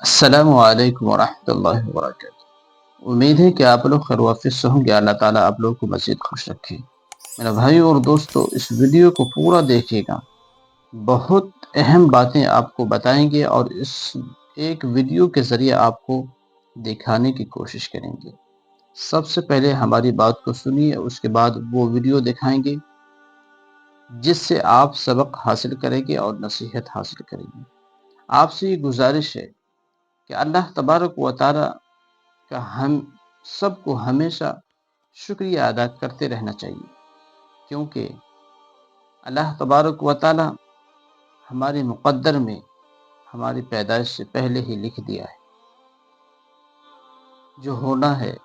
السلام علیکم ورحمۃ اللہ وبرکاتہ۔ امید ہے کہ آپ لوگ خیر و عافیت سے ہوں گے۔ اللہ تعالیٰ آپ لوگوں کو مزید خوش رکھے۔ میرے بھائی اور دوستو، اس ویڈیو کو پورا دیکھیے گا، بہت اہم باتیں آپ کو بتائیں گے اور اس ایک ویڈیو کے ذریعے آپ کو دکھانے کی کوشش کریں گے۔ سب سے پہلے ہماری بات کو سنیے، اس کے بعد وہ ویڈیو دکھائیں گے جس سے آپ سبق حاصل کریں گے اور نصیحت حاصل کریں گے۔ آپ سے یہ گزارش ہے کہ اللہ تبارک و تعالی کا ہم سب کو ہمیشہ شکریہ ادا کرتے رہنا چاہیے، کیونکہ اللہ تبارک و تعالی ہمارے مقدر میں ہماری پیدائش سے پہلے ہی لکھ دیا ہے جو ہونا ہے۔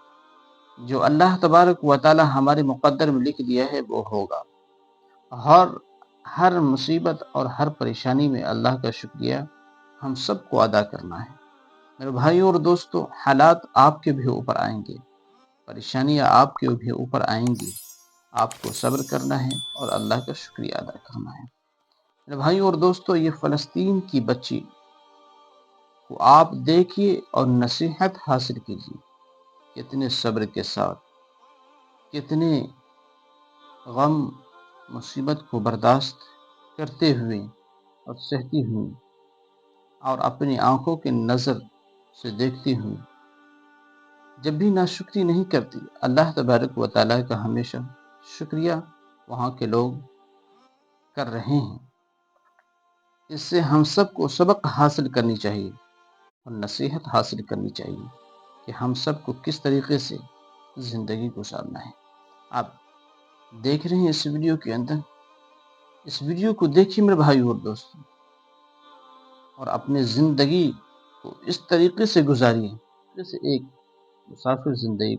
جو اللہ تبارک و تعالی ہمارے مقدر میں لکھ دیا ہے وہ ہوگا۔ ہر مصیبت اور ہر پریشانی میں اللہ کا شکریہ ہم سب کو ادا کرنا ہے۔ میرے بھائیوں اور دوستو، حالات آپ کے بھی اوپر آئیں گے، پریشانیاں آپ کے بھی اوپر آئیں گی، آپ کو صبر کرنا ہے اور اللہ کا شکریہ ادا کرنا ہے۔ میرے بھائیوں اور دوستو، یہ فلسطین کی بچی کو آپ دیکھیے اور نصیحت حاصل کیجیے، کتنے صبر کے ساتھ، کتنے غم مصیبت کو برداشت کرتے ہوئے اور سہتی ہوئی اور اپنی آنکھوں کے نظر سے دیکھتی ہوئی جب بھی ناشکری نہیں کرتی، اللہ تبارک و تعالیٰ کا ہمیشہ شکریہ وہاں کے لوگ کر رہے ہیں۔ اس سے ہم سب کو سبق حاصل کرنی چاہیے اور نصیحت حاصل کرنی چاہیے کہ ہم سب کو کس طریقے سے زندگی گزارنا ہے۔ آپ دیکھ رہے ہیں اس ویڈیو کے اندر، اس ویڈیو کو دیکھیے میرے بھائی اور دوستوں، اور اپنی زندگی کو اس طریقے سے گزاریے جیسے ایک مسافر زندگی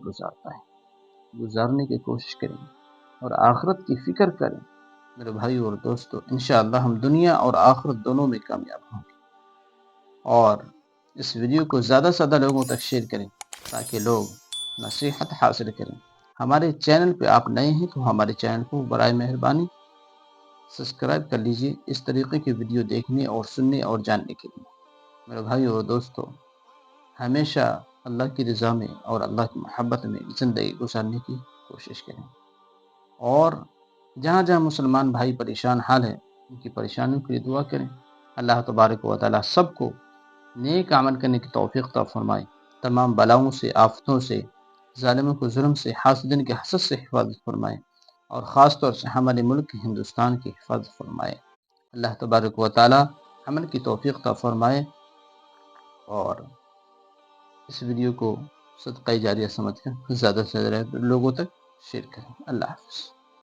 گزارنے کی کوشش کریں اور آخرت کی فکر کریں۔ میرے بھائی اور دوستو، انشاءاللہ ہم دنیا اور آخرت دونوں میں کامیاب ہوں گے۔ اور اس ویڈیو کو زیادہ سے زیادہ لوگوں تک شیئر کریں تاکہ لوگ نصیحت حاصل کریں۔ ہمارے چینل پہ آپ نئے ہیں تو ہمارے چینل کو برائے مہربانی سبسکرائب کر لیجئے، اس طریقے کی ویڈیو دیکھنے اور سننے اور جاننے کے لیے۔ میرے بھائی اور دوستو، ہمیشہ اللہ کی رضا میں اور اللہ کی محبت میں زندگی گزارنے کی کوشش کریں، اور جہاں جہاں مسلمان بھائی پریشان حال ہیں ان کی پریشانیوں کے لیے دعا کریں۔ اللہ تبارک و تعالی سب کو نیک عمل کرنے کی توفیق عطا فرمائے، تمام بلاؤں سے، آفتوں سے، ظالموں کو ظلم سے، حاسدین کے حسد سے حفاظت فرمائے، اور خاص طور سے ہمارے ملک ہندوستان کی حفاظت فرمائے۔ اللہ تبارک و تعالی عمل کی توفیق عطا فرمائے، اور اس ویڈیو کو صدقہ جاریہ سمجھ کر زیادہ سے زیادہ لوگوں تک شیئر کریں۔ اللہ حافظ۔